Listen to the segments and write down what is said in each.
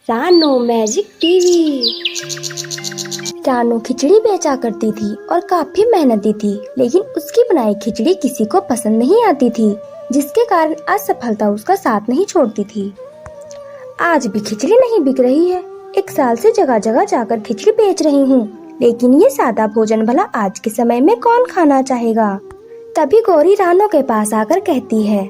रानो magic TV. रानो खिचड़ी बेचा करती थी और काफी मेहनती थी, लेकिन उसकी बनाई खिचड़ी किसी को पसंद नहीं आती थी, जिसके कारण असफलता उसका साथ नहीं छोड़ती थी। आज भी खिचड़ी नहीं बिक रही है। 1 साल से जगह जगह जाकर खिचड़ी बेच रही हूँ, लेकिन ये सादा भोजन भला आज के समय में कौन खाना चाहेगा। तभी गौरी रानो के पास आकर कहती है,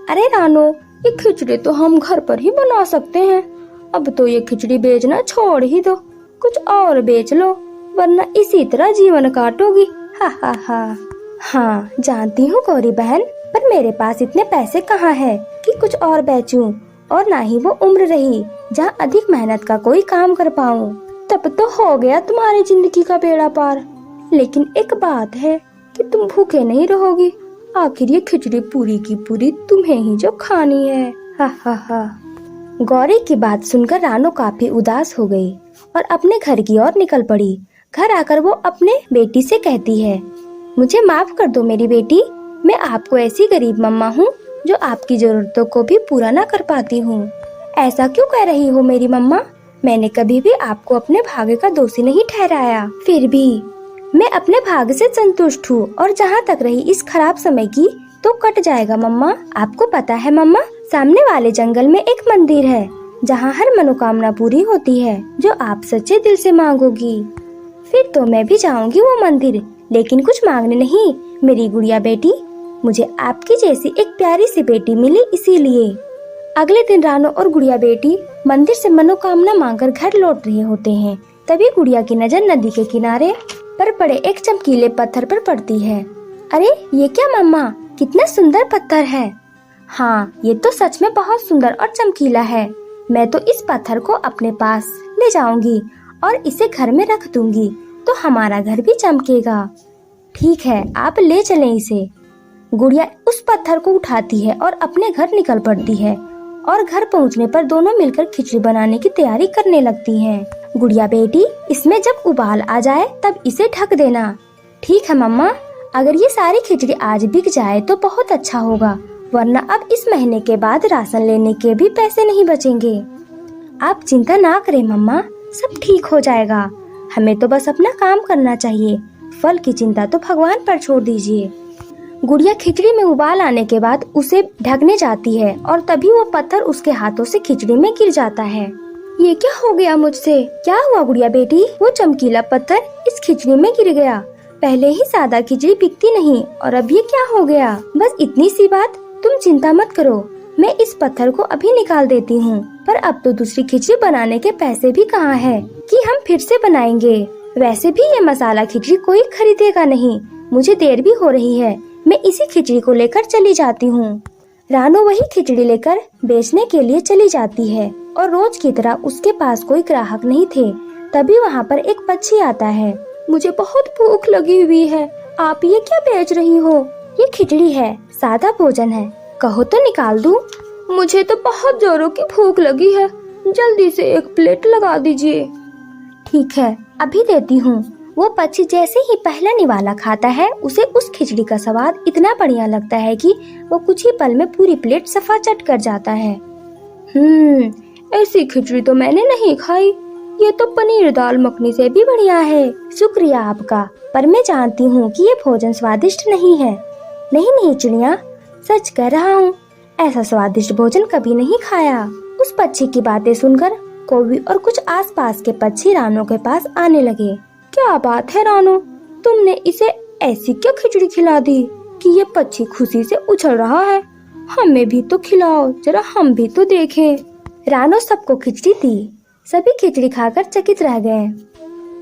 अरे रानो, ये खिचड़ी तो हम घर पर ही बना सकते हैं। अब तो ये खिचड़ी बेचना छोड़ ही दो, कुछ और बेच लो, वरना इसी तरह जीवन काटोगी। हा हा हा। हाँ जानती हूँ गौरी बहन, पर मेरे पास इतने पैसे कहाँ है कि कुछ और बेचूं, और ना ही वो उम्र रही जहाँ अधिक मेहनत का कोई काम कर पाऊँ। तब तो हो गया तुम्हारी जिंदगी का बेड़ा पार। लेकिन एक बात है कि तुम भूखे नहीं रहोगी। आखिर ये खिचड़ी पूरी की पूरी तुम्हें ही जो खानी है। हा हा हा। गौरी की बात सुनकर रानो काफी उदास हो गई और अपने घर की ओर निकल पड़ी। घर आकर वो अपने बेटी से कहती है, मुझे माफ कर दो मेरी बेटी, मैं आपको ऐसी गरीब मम्मा हूँ जो आपकी जरूरतों को भी पूरा ना कर पाती हूँ। ऐसा क्यों कह रही हो मेरी मम्मा? मैंने कभी भी आपको अपने भाग्य का दोषी नहीं ठहराया। फिर भी मैं अपने भाग्य से संतुष्ट हूँ, और जहाँ तक रही इस खराब समय की, तो कट जाएगा मम्मा। आपको पता है मम्मा, सामने वाले जंगल में एक मंदिर है जहाँ हर मनोकामना पूरी होती है जो आप सच्चे दिल से मांगोगी। फिर तो मैं भी जाऊंगी वो मंदिर, लेकिन कुछ मांगने नहीं मेरी गुड़िया बेटी। मुझे आपकी जैसी एक प्यारी सी बेटी मिली, इसीलिए। अगले दिन रानो और गुड़िया बेटी मंदिर से मनोकामना मांगकर घर लौट रहे होते हैं। तभी गुड़िया की नजर नदी के किनारे पर पड़े एक चमकीले पत्थर पर पड़ती है। अरे ये क्या मम्मा, कितना सुंदर पत्थर है। हाँ, ये तो सच में बहुत सुंदर और चमकीला है। मैं तो इस पत्थर को अपने पास ले जाऊंगी और इसे घर में रख दूंगी, तो हमारा घर भी चमकेगा। ठीक है, आप ले चलें इसे। गुड़िया उस पत्थर को उठाती है और अपने घर निकल पड़ती है, और घर पहुंचने पर दोनों मिलकर खिचड़ी बनाने की तैयारी करने लगती हैं। गुड़िया बेटी, इसमें जब उबाल आ जाए तब इसे ढक देना। ठीक है मम्मा, अगर ये सारी खिचड़ी आज बिक जाए तो बहुत अच्छा होगा, वरना अब इस महीने के बाद राशन लेने के भी पैसे नहीं बचेंगे। आप चिंता ना करें मम्मा, सब ठीक हो जाएगा। हमें तो बस अपना काम करना चाहिए, फल की चिंता तो भगवान पर छोड़ दीजिए। गुड़िया खिचड़ी में उबाल आने के बाद उसे ढकने जाती है, और तभी वो पत्थर उसके हाथों से खिचड़ी में गिर जाता है। ये क्या हो गया मुझसे? क्या हुआ गुड़िया बेटी? वो चमकीला पत्थर इस खिचड़ी में गिर गया। पहले ही सादा खिचड़ी बिकती नहीं, और अब ये क्या हो गया? बस इतनी सी बात, तुम चिंता मत करो, मैं इस पत्थर को अभी निकाल देती हूँ। पर अब तो दूसरी खिचड़ी बनाने के पैसे भी कहाँ है कि हम फिर से बनाएंगे। वैसे भी ये मसाला खिचड़ी कोई खरीदेगा नहीं। मुझे देर भी हो रही है, मैं इसी खिचड़ी को लेकर चली जाती हूँ। रानो वही खिचड़ी लेकर बेचने के लिए चली जाती है, और रोज की तरह उसके पास कोई ग्राहक नहीं थे। तभी वहाँ पर एक पक्षी आता है। मुझे बहुत भूख लगी हुई है, आप ये क्या बेच रही हो? ये खिचड़ी है, सादा भोजन है, कहो तो निकाल दूं? मुझे तो बहुत जोरों की भूख लगी है, जल्दी से 1 प्लेट लगा दीजिए। ठीक है, अभी देती हूँ। वो पक्षी जैसे ही पहला निवाला खाता है, उसे उस खिचड़ी का स्वाद इतना बढ़िया लगता है कि वो कुछ ही पल में पूरी प्लेट सफा चट कर जाता है। ऐसी खिचड़ी तो मैंने नहीं खाई, ये तो पनीर दाल मखनी से भी बढ़िया है। शुक्रिया आपका, पर मैं जानती हूँ कि ये भोजन स्वादिष्ट नहीं है। नहीं नहीं चिड़िया, सच कह रहा हूँ, ऐसा स्वादिष्ट भोजन कभी नहीं खाया। उस पक्षी की बातें सुनकर कौवी और कुछ आसपास के पक्षी रानो के पास आने लगे। क्या बात है रानो, तुमने इसे ऐसी क्या खिचड़ी खिला दी कि ये पक्षी खुशी से उछल रहा है? हमें भी तो खिलाओ, जरा हम भी तो देखें। रानो सबको खिचड़ी दी। सभी खिचड़ी खाकर चकित रह गए।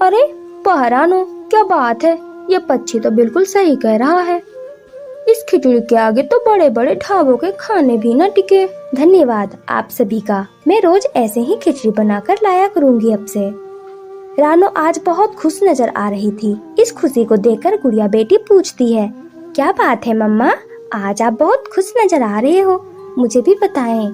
अरे वाह रानो, क्या बात है, ये पक्षी तो बिल्कुल सही कह रहा है। इस खिचड़ी के आगे तो बड़े बड़े ढाबों के खाने भी न टिके। धन्यवाद आप सभी का, मैं रोज ऐसे ही खिचड़ी बनाकर लाया करूँगी अब से। रानो आज बहुत खुश नजर आ रही थी। इस खुशी को देखकर गुड़िया बेटी पूछती है, क्या बात है मम्मा, आज आप बहुत खुश नजर आ रहे हो, मुझे भी बताएं।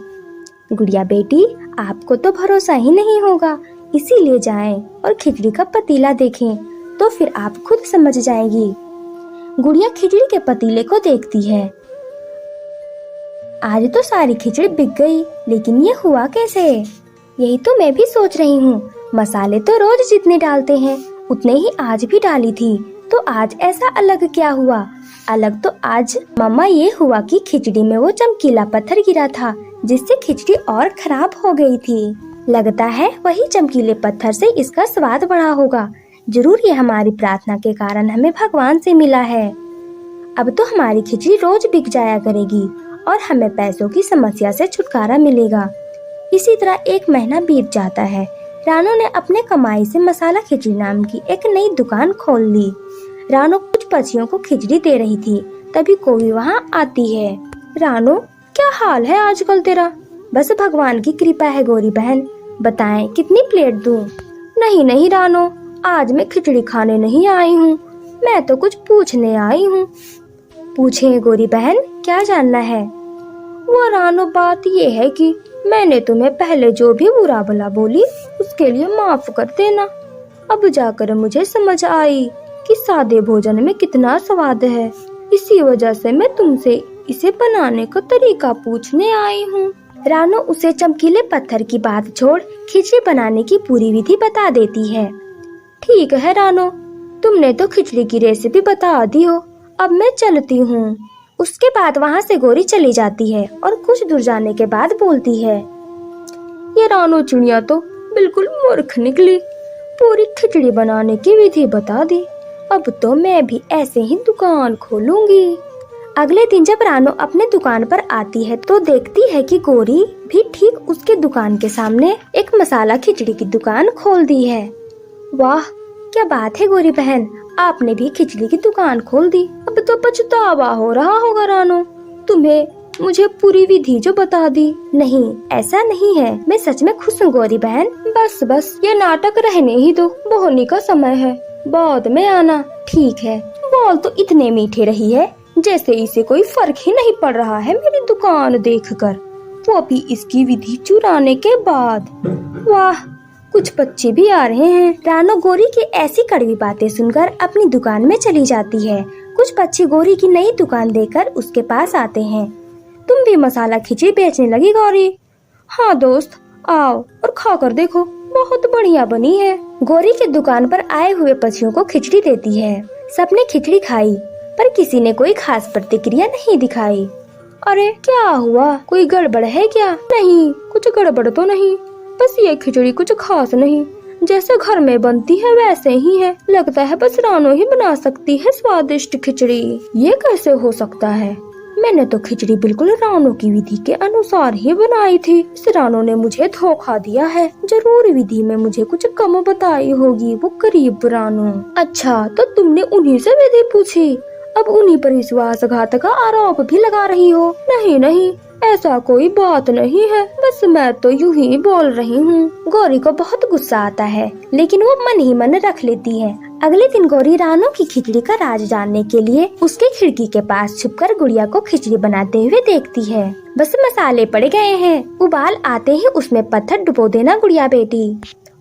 गुड़िया बेटी, आपको तो भरोसा ही नहीं होगा, इसीलिए जाएं और खिचड़ी का पतीला देखें, तो फिर आप खुद समझ जाएंगी। गुड़िया खिचड़ी के पतीले को देखती है। आज तो सारी खिचड़ी बिक गई, लेकिन ये हुआ कैसे? यही तो मैं भी सोच रही हूँ। मसाले तो रोज जितने डालते हैं उतने ही आज भी डाली थी, तो आज ऐसा अलग क्या हुआ? अलग तो आज मम्मा ये हुआ कि खिचड़ी में वो चमकीला पत्थर गिरा था, जिससे खिचड़ी और खराब हो गई थी। लगता है वही चमकीले पत्थर से इसका स्वाद बढ़ा होगा। जरूर ये हमारी प्रार्थना के कारण हमें भगवान से मिला है। अब तो हमारी खिचड़ी रोज बिक जाया करेगी और हमें पैसों की समस्या से छुटकारा मिलेगा। इसी तरह एक महीना बीत जाता है। रानू ने अपने कमाई से मसाला खिचड़ी नाम की एक नई दुकान खोल ली। रानू कुछ पक्षियों को खिचड़ी दे रही थी, तभी कोई वहाँ आती है। रानू, क्या हाल है आजकल तेरा? बस भगवान की कृपा है गौरी बहन, बताएं कितनी प्लेट दूं? नहीं नहीं रानू, आज मैं खिचड़ी खाने नहीं आई हूँ, मैं तो कुछ पूछने आई हूँ। पूछें गौरी बहन, क्या जानना है? वो रानू, बात ये है कि मैंने तुम्हें पहले जो भी बुरा भला बोली उसके लिए माफ कर देना। अब जाकर मुझे समझ आई कि सादे भोजन में कितना स्वाद है। इसी वजह से मैं तुमसे इसे बनाने का तरीका पूछने आई हूँ। रानू उसे चमकीले पत्थर की बात छोड़ खिचड़ी बनाने की पूरी विधि बता देती है। ठीक है रानू, तुमने तो खिचड़ी की रेसिपी बता दी हो, अब मैं चलती हूँ। उसके बाद वहाँ से गौरी चली जाती है और कुछ दूर जाने के बाद बोलती है, ये रानू चिड़िया तो बिल्कुल मूर्ख निकली, पूरी खिचड़ी बनाने की विधि बता दी। अब तो मैं भी ऐसे ही दुकान खोलूंगी। अगले दिन जब रानू अपने दुकान पर आती है तो देखती है कि गौरी भी ठीक उसके दुकान के सामने एक मसाला खिचड़ी की दुकान खोल दी है। वाह, क्या बात है गौरी बहन, आपने भी खिचड़ी की दुकान खोल दी। अब तो पछतावा हो रहा होगा रानू, तुम्हें मुझे पूरी विधि जो बता दी। नहीं, ऐसा नहीं है, मैं सच में खुश हूँ गौरी बहन। बस बस ये नाटक रहने ही दो, बोहनी का समय है, बाद में आना। ठीक है। बोल तो इतने मीठे रही है जैसे इसे कोई फर्क ही नहीं पड़ रहा है मेरी दुकान देखकर, वो भी इसकी विधि चुराने के बाद। वाह, कुछ बच्चे भी आ रहे हैं। रानू गौरी की ऐसी कड़वी बातें सुनकर अपनी दुकान में चली जाती है। कुछ बच्चे गौरी की नई दुकान देखकर उसके पास आते हैं। तुम भी मसाला खिचड़ी बेचने लगी गौरी? हाँ दोस्त, आओ और खाकर देखो, बहुत बढ़िया बनी है। गौरी की दुकान पर आए हुए बच्चियों को खिचड़ी देती है। सबने खिचड़ी खाई पर किसी ने कोई खास प्रतिक्रिया नहीं दिखाई। अरे क्या हुआ, कोई गड़बड़ है क्या? नहीं, कुछ गड़बड़ तो नहीं, बस ये खिचड़ी कुछ खास नहीं, जैसे घर में बनती है वैसे ही है। लगता है बस रानू ही बना सकती है स्वादिष्ट खिचड़ी। ये कैसे हो सकता है? मैंने तो खिचड़ी बिल्कुल रानू की विधि के अनुसार ही बनाई थी। इस रानू ने मुझे धोखा दिया है, जरूर विधि में मुझे कुछ कम बताई होगी वो गरीब रानू। अच्छा, तो तुमने उन्हीं से विधि पूछी, अब उन्हीं पर विश्वासघात का आरोप भी लगा रही हो? नहीं नहीं, ऐसा कोई बात नहीं है, बस मैं तो यूं ही बोल रही हूँ। गौरी को बहुत गुस्सा आता है, लेकिन वो मन ही मन रख लेती है। अगले दिन गौरी रानू की खिचड़ी का राज जानने के लिए उसके खिड़की के पास छुपकर गुड़िया को खिचड़ी बनाते हुए देखती है। बस मसाले पड़ गए हैं, उबाल आते ही उसमें पत्थर डुबो देना गुड़िया बेटी,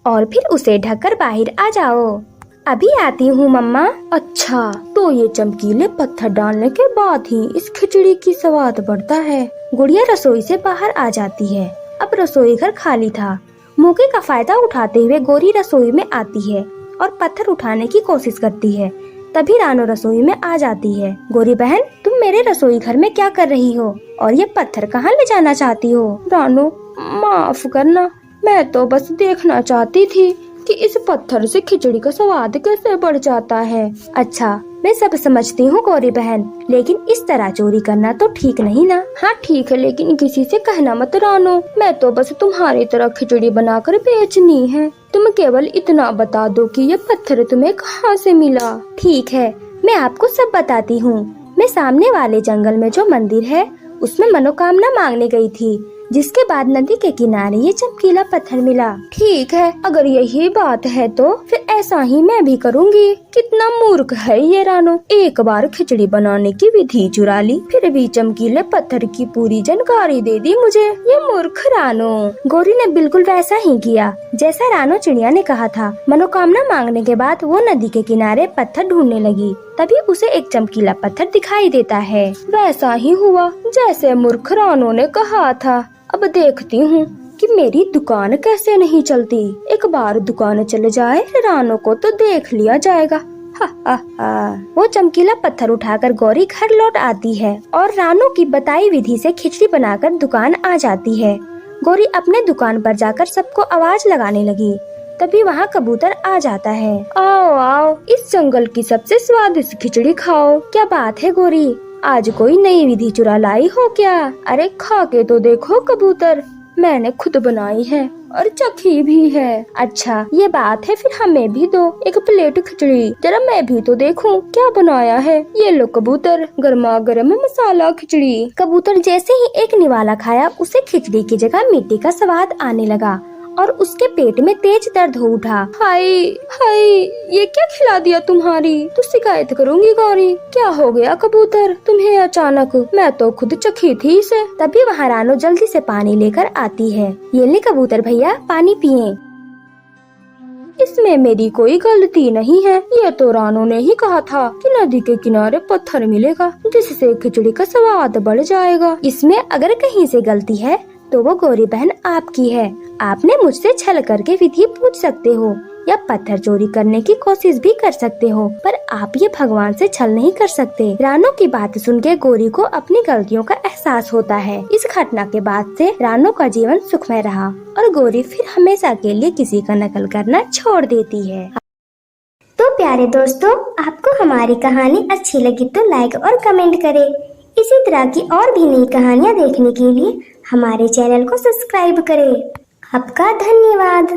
और फिर उसे ढककर बाहर आ जाओ। अभी आती हूँ मम्मा। अच्छा, तो ये चमकीले पत्थर डालने के बाद ही इस खिचड़ी की स्वाद बढ़ता है। गुड़िया रसोई से बाहर आ जाती है। अब रसोई घर खाली था। मौके का फायदा उठाते हुए गौरी रसोई में आती है और पत्थर उठाने की कोशिश करती है। तभी रानू रसोई में आ जाती है। गौरी बहन, तुम मेरे रसोई घर में क्या कर रही हो और ये पत्थर कहाँ ले जाना चाहती हो? रानू, माफ करना, मैं तो बस देखना चाहती थी कि इस पत्थर से खिचड़ी का स्वाद कैसे बढ़ जाता है। अच्छा, मैं सब समझती हूँ गौरी बहन, लेकिन इस तरह चोरी करना तो ठीक नहीं ना। हाँ ठीक है, लेकिन किसी से कहना मत रानू, मैं तो बस तुम्हारी तरह खिचड़ी बनाकर बेचनी है। तुम केवल इतना बता दो कि ये पत्थर तुम्हें कहाँ से मिला। ठीक है, मैं आपको सब बताती हूँ। मैं सामने वाले जंगल में जो मंदिर है उसमें मनोकामना मांगने गई थी, जिसके बाद नदी के किनारे ये चमकीला पत्थर मिला। ठीक है, अगर यही बात है तो फिर ऐसा ही मैं भी करूँगी। कितना मूर्ख है ये रानू, एक बार खिचड़ी बनाने की विधि चुरा ली, फिर भी चमकीले पत्थर की पूरी जानकारी दे दी मुझे। ये मूर्ख रानू। गौरी ने बिल्कुल वैसा ही किया जैसा रानू चिड़िया ने कहा था। मनोकामना मांगने के बाद वो नदी के किनारे पत्थर ढूंढने लगी। तभी उसे एक चमकीला पत्थर दिखाई देता है। वैसा ही हुआ जैसे मूर्ख रानू ने कहा था। अब देखती हूँ कि मेरी दुकान कैसे नहीं चलती। एक बार दुकान चल जाए, रानो को तो देख लिया जाएगा। हा हा हा। वो चमकीला पत्थर उठाकर गौरी घर लौट आती है और रानो की बताई विधि से खिचड़ी बनाकर दुकान आ जाती है। गौरी अपने दुकान पर जाकर सबको आवाज लगाने लगी। तभी वहाँ कबूतर आ जाता है। आओ आओ, इस जंगल की सबसे स्वादिष्ट खिचड़ी खाओ। क्या बात है गौरी, आज कोई नई विधि चुरा लाई हो क्या? अरे खा के तो देखो कबूतर, मैंने खुद बनाई है और चखी भी है। अच्छा ये बात है, फिर हमें भी दो एक प्लेट खिचड़ी, जरा मैं भी तो देखूं क्या बनाया है। ये लो कबूतर, गर्मा गर्म मसाला खिचड़ी। कबूतर जैसे ही एक निवाला खाया, उसे खिचड़ी की जगह मिट्टी का स्वाद आने लगा और उसके पेट में तेज दर्द हो उठा। हाय हाय, ये क्या खिला दिया तुम्हारी, तो शिकायत करूंगी गौरी। क्या हो गया कबूतर तुम्हें अचानक, मैं तो खुद चखी थी इसे। तभी वहाँ रानो जल्दी से पानी लेकर आती है। ये ले कबूतर भैया, पानी पिए। इसमें मेरी कोई गलती नहीं है, ये तो रानो ने ही कहा था कि नदी के किनारे पत्थर मिलेगा जिससे खिचड़ी का स्वाद बढ़ जाएगा। इसमें अगर कहीं से गलती है तो वो गौरी बहन आपकी है। आपने मुझसे छल करके विधि पूछ सकते हो या पत्थर चोरी करने की कोशिश भी कर सकते हो, पर आप ये भगवान से छल नहीं कर सकते। रानो की बात सुन के गौरी को अपनी गलतियों का एहसास होता है। इस घटना के बाद से रानो का जीवन सुखमय रहा और गौरी फिर हमेशा के लिए किसी का नकल करना छोड़ देती है। तो प्यारे दोस्तों, आपको हमारी कहानी अच्छी लगी तो लाइक और कमेंट करें। इसी तरह की और भी नई कहानियाँ देखने के लिए हमारे चैनल को सब्सक्राइब करें। आपका धन्यवाद।